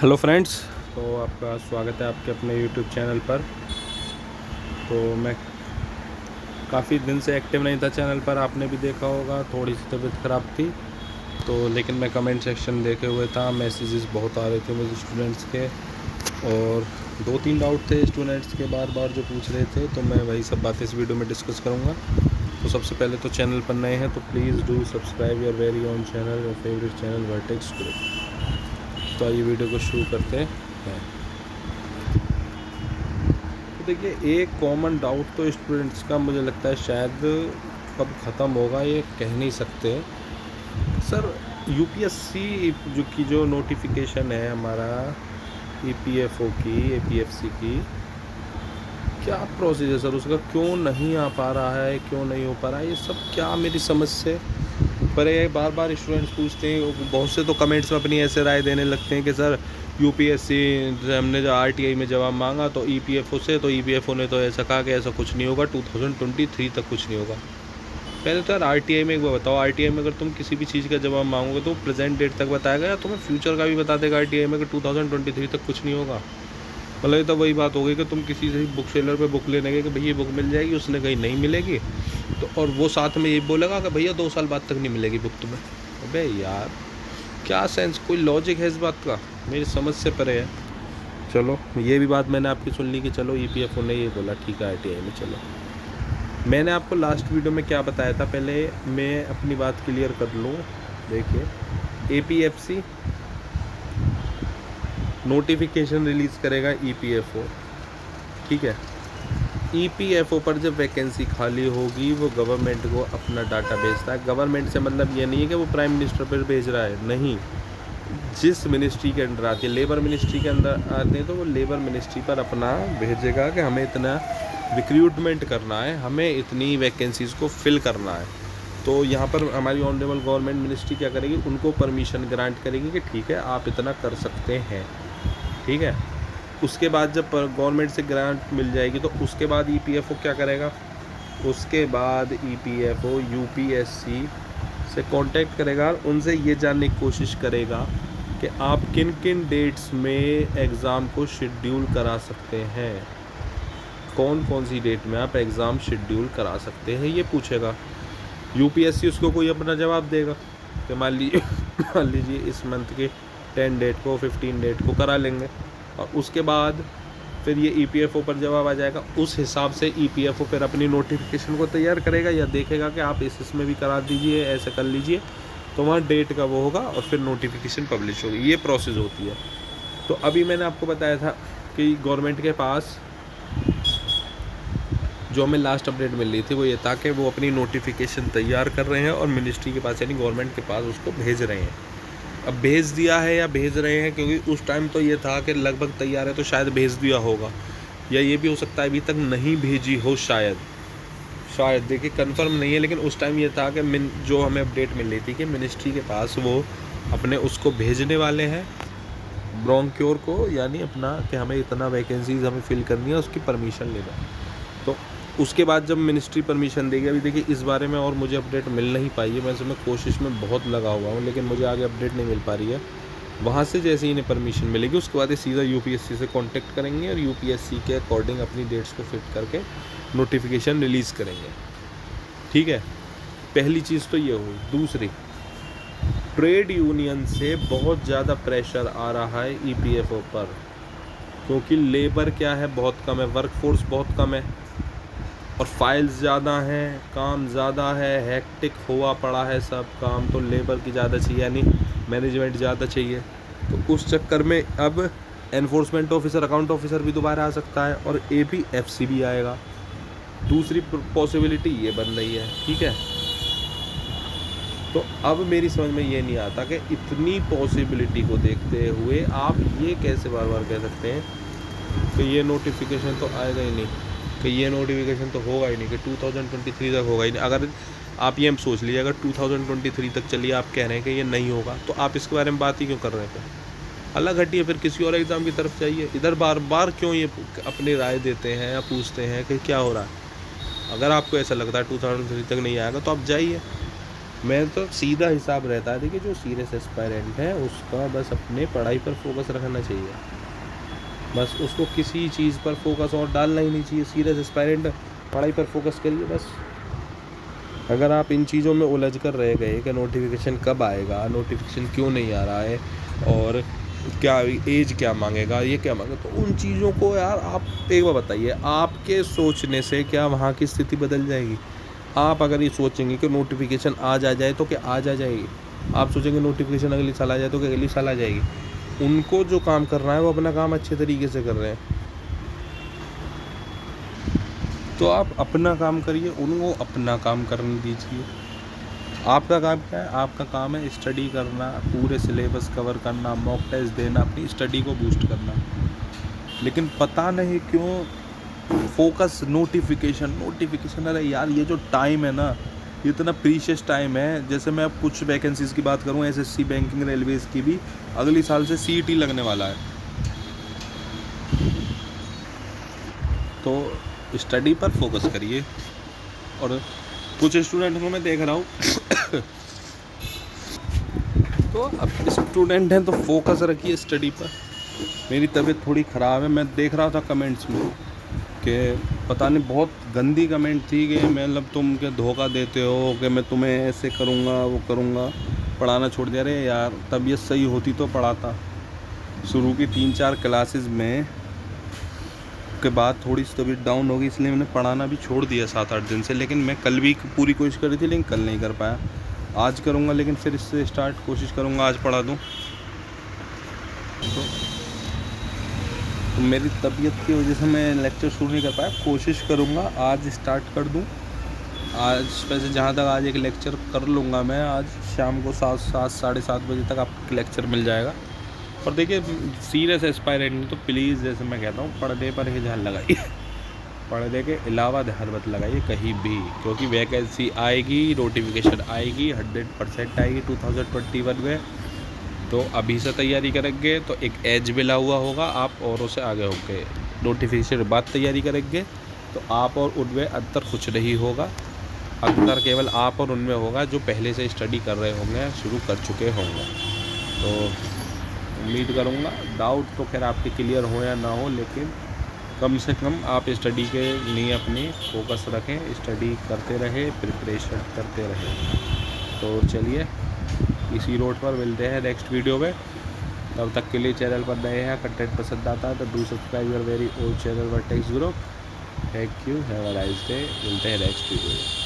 Hello friends. तो आपका स्वागत है आपके अपने यूट्यूब चैनल पर। तो मैं काफ़ी दिन से एक्टिव नहीं था चैनल पर, आपने भी देखा होगा, थोड़ी सी तबीयत ख़राब थी। तो लेकिन मैं कमेंट सेक्शन देखे हुए था, मैसेजेस बहुत आ रहे थे मुझे स्टूडेंट्स के, और दो तीन डाउट थे स्टूडेंट्स के बार बार जो पूछ रहे थे। तो मैं वही सब बातें इस वीडियो में डिस्कस करूँगा। तो सबसे पहले तो चैनल पर नए हैं तो please do subscribe your very own channel, your favourite channel vertex group. तो आइए वीडियो को शुरू करते हैं। तो देखिए, एक कॉमन डाउट तो स्टूडेंट्स का मुझे लगता है शायद कब ख़त्म होगा ये कह नहीं सकते। सर, यूपीएससी जो नोटिफिकेशन है हमारा ईपीएफओ की, एपीएफसी की, क्या प्रोसीजर सर उसका, क्यों नहीं आ पा रहा है, क्यों नहीं हो पा रहा है, ये सब क्या मेरी समझ से पर ये बार बार स्टूडेंट्स पूछते हैं। बहुत से तो कमेंट्स में अपनी ऐसे राय देने लगते हैं कि सर यूपीएससी हमने जो आरटीआई में जवाब मांगा तो ईपीएफओ से, तो ईपीएफओ ने तो ऐसा कहा कि ऐसा कुछ नहीं होगा, 2023 तक कुछ नहीं होगा। पहले तो यार आरटीआई में एक बार बताओ, आरटीआई में अगर तुम किसी भी चीज़ का जवाब मांगोगे तो प्रेजेंट डेट तक बताएगा या तुम्हें फ्यूचर का भी बता देगा आरटीआई में कि 2023 तक कुछ नहीं होगा। मतलब ये तो वही बात हो गई कि तुम किसी से बुक सेलर पे बुक लेने गए कि भैया बुक मिल जाएगी, उसने कहीं नहीं मिलेगी, तो और वो साथ में ये बोलेगा कि भैया 2 साल बाद तक नहीं मिलेगी बुक तुम्हें। अबे यार, क्या सेंस, कोई लॉजिक है इस बात का? मेरी समझ से परे है। चलो, ये भी बात मैंने आपकी सुन ली कि चलो ईपीएफओ ने ये बोला, ठीक है आरटीआई में। चलो, मैंने आपको लास्ट वीडियो में क्या बताया था, पहले मैं अपनी बात क्लियर कर लूँ। देखिए, एपीएफसी नोटिफिकेशन रिलीज़ करेगा ईपीएफओ, ठीक है। ईपीएफओ पर जब वैकेंसी खाली होगी वो गवर्नमेंट को अपना डाटा भेजता है। गवर्नमेंट से मतलब ये नहीं है कि वो प्राइम मिनिस्टर पर भेज रहा है, नहीं। जिस मिनिस्ट्री के अंडर आती है, लेबर मिनिस्ट्री के अंदर आते हैं, तो वो लेबर मिनिस्ट्री पर अपना भेजेगा कि हमें इतना रिक्रूटमेंट करना है, हमें इतनी वैकेंसीज़ को फिल करना है। तो यहाँ पर हमारी ऑनरेबल गवर्नमेंट मिनिस्ट्री क्या करेगी, उनको परमिशन ग्रांट करेगी कि ठीक है आप इतना कर सकते हैं, ठीक है। उसके बाद जब गवर्नमेंट से ग्रांट मिल जाएगी तो उसके बाद ईपीएफओ क्या करेगा, उसके बाद ईपीएफओ यूपीएससी से कांटेक्ट करेगा और उनसे ये जानने की कोशिश करेगा कि आप किन किन डेट्स में एग्ज़ाम को शेड्यूल करा सकते हैं, कौन कौन सी डेट में आप एग्ज़ाम शेड्यूल करा सकते हैं, ये पूछेगा। यूपीएससी उसको कोई अपना जवाब देगा कि मान लीजिए इस मंथ के 10 डेट को, 15 डेट को करा लेंगे, और उसके बाद फिर ये ईपीएफओ पर जवाब आ जाएगा। उस हिसाब से ईपीएफओ फिर अपनी नोटिफिकेशन को तैयार करेगा या देखेगा कि आप इसमें भी करा दीजिए, ऐसे कर लीजिए, तो वहाँ डेट का वो होगा और फिर नोटिफिकेशन पब्लिश होगी। ये प्रोसेस होती है। तो अभी मैंने आपको बताया था कि गवर्नमेंट के पास जो हमें लास्ट अपडेट मिल रही थी वो ये था कि वो अपनी नोटिफिकेशन तैयार कर रहे हैं और मिनिस्ट्री के पास यानी गवर्नमेंट के पास उसको भेज रहे हैं। अब भेज दिया है या भेज रहे हैं, क्योंकि उस टाइम तो ये था कि लगभग तैयार है तो शायद भेज दिया होगा, या ये भी हो सकता है अभी तक नहीं भेजी हो, शायद देखिए कंफर्म नहीं है। लेकिन उस टाइम ये था कि जो हमें अपडेट मिल रही थी कि मिनिस्ट्री के पास वो अपने उसको भेजने वाले हैं, ब्रोंक्योर को, यानी अपना कि हमें इतना वैकेंसीज हमें फिल करनी है, उसकी परमिशन लेना। तो उसके बाद जब मिनिस्ट्री परमिशन देगी, अभी देखिए इस बारे में और मुझे अपडेट मिल नहीं पाई है, मैं कोशिश में बहुत लगा हुआ हूँ लेकिन मुझे आगे अपडेट नहीं मिल पा रही है। वहाँ से जैसे ही इन्हें परमिशन मिलेगी उसके बाद ये सीधा यूपीएससी से कांटेक्ट करेंगे और यूपीएससी के अकॉर्डिंग अपनी डेट्स को फिट करके नोटिफिकेशन रिलीज़ करेंगे, ठीक है। पहली चीज़ तो ये हुई। दूसरी, ट्रेड यूनियन से बहुत ज़्यादा प्रेशर आ रहा है ईपीएफओ पर, क्योंकि लेबर क्या है, बहुत कम है, वर्कफोर्स बहुत कम है, और फाइल्स ज़्यादा हैं, काम ज़्यादा है, हैक्टिक हुआ पड़ा है सब काम, तो लेबर की ज़्यादा चाहिए, यानी मैनेजमेंट ज़्यादा चाहिए। तो उस चक्कर में अब एनफोर्समेंट ऑफिसर, अकाउंट ऑफिसर भी दोबारा आ सकता है और एपीएफसी भी आएगा। दूसरी पॉसिबिलिटी ये बन रही है, ठीक है। तो अब मेरी समझ में ये नहीं आता कि इतनी पॉसिबिलिटी को देखते हुए आप ये कैसे बार बार कह सकते हैं कि ये नोटिफिकेशन तो आएगा ही नहीं, कि ये नोटिफिकेशन तो होगा ही नहीं, कि 2023 तक होगा ही नहीं। अगर आप ये सोच लीजिए, अगर 2023 तक चलिए आप कह रहे हैं कि ये नहीं होगा, तो आप इसके बारे में बात ही क्यों कर रहे हैं? फिर अलग हटिए, फिर किसी और एग्ज़ाम की तरफ जाइए। इधर बार बार क्यों ये अपनी राय देते हैं या पूछते हैं कि क्या हो रहा है? अगर आपको ऐसा लगता है 2023 तक नहीं आएगा तो आप जाइए, मैं तो सीधा हिसाब रहता है, देखिए जो सीरियस एस्पायरेंट है उसका बस अपने पढ़ाई पर फोकस रखना चाहिए, बस उसको किसी चीज़ पर फोकस और डालना ही नहीं चाहिए। सीरियस एस्पायरेंट पढ़ाई पर फोकस करिए बस। अगर आप इन चीज़ों में उलझ कर रह गए कि नोटिफिकेशन कब आएगा, नोटिफिकेशन क्यों नहीं आ रहा है, और क्या एज क्या मांगेगा, ये क्या मांगेगा, तो उन चीज़ों को यार आप एक बार बताइए, आपके सोचने से क्या वहाँ की स्थिति बदल जाएगी? आप अगर ये सोचेंगे कि नोटिफिकेशन आज आ जाए तो क्या आज आ जाएगी, आप सोचेंगे नोटिफिकेशन अगले साल आ जाए तो क्या अगले साल आ जाएगी। उनको जो काम करना है वो अपना काम अच्छे तरीके से कर रहे हैं, तो आप अपना काम करिए, उनको अपना काम करने दीजिए। आपका काम क्या है? आपका काम है स्टडी करना, पूरे सिलेबस कवर करना, मॉक टेस्ट देना, अपनी स्टडी को बूस्ट करना। लेकिन पता नहीं क्यों फोकस नोटिफिकेशन। अरे यार ये जो टाइम है ना, ये इतना प्रीशियस टाइम है। जैसे मैं अब कुछ वैकेंसीज़ की बात करूँ, एसएससी, बैंकिंग, रेलवेज़ की भी अगली साल से सीईटी लगने वाला है, तो स्टडी पर फोकस करिए। और कुछ स्टूडेंट को मैं देख रहा हूँ तो अब स्टूडेंट हैं तो फोकस रखिए स्टडी पर। मेरी तबीयत थोड़ी ख़राब है, मैं देख रहा था कमेंट्स में कि पता नहीं बहुत गंदी कमेंट थी कि मतलब तुम के धोखा देते हो कि मैं तुम्हें ऐसे करूँगा वो करूँगा, पढ़ाना छोड़ दिया। अरे यार तबीयत सही होती तो पढ़ाता। शुरू की 3-4 क्लासेस में के बाद थोड़ी सी तबीयत डाउन हो गई, इसलिए मैंने पढ़ाना भी छोड़ दिया 7-8 दिन से। लेकिन मैं कल भी पूरी कोशिश करी थी, लेकिन कल नहीं कर पाया। आज करूँगा, लेकिन फिर इससे स्टार्ट कोशिश करूँगा आज पढ़ा दूँ। तो मेरी तबीयत की वजह से मैं लेक्चर शुरू नहीं कर पाया, कोशिश करूँगा आज स्टार्ट कर दूँ। आज वैसे जहाँ तक आज एक लेक्चर कर लूँगा मैं, आज शाम को 7 साढ़े 7 बजे तक आपको लेक्चर मिल जाएगा। और देखिए सीरियस एस्पायरेंट तो प्लीज़, जैसे मैं कहता हूँ, पढ़ने पर ही ध्यान लगाइए, पढ़ने के अलावा ध्यान मत लगाइए कहीं भी, क्योंकि वैकेंसी आएगी, नोटिफिकेशन आएगी, 100% आएगी 2021 में। तो अभी से तैयारी करेंगे तो एक एज मिला हुआ होगा, आप औरों से आगे होंगे। नोटिफिकेशन के बाद तैयारी करेंगे तो आप और उनमें अंतर कुछ नहीं होगा, अंतर केवल आप और उनमें होगा जो पहले से स्टडी कर रहे होंगे, शुरू कर चुके होंगे। तो उम्मीद करूँगा, डाउट तो खैर आपके क्लियर हो या ना हो, लेकिन कम से कम आप स्टडी के लिए अपनी फोकस रखें, स्टडी करते रहें, प्रिपरेशन करते रहें। तो चलिए इसी रोड पर मिलते हैं नेक्स्ट वीडियो में। तब तक के लिए चैनल पर नए हैं, कंटेंट पसंद आता है तो do subscribe your very own channel vertex group. Thank you, have a nice day. मिलते हैं नेक्स्ट वीडियो में।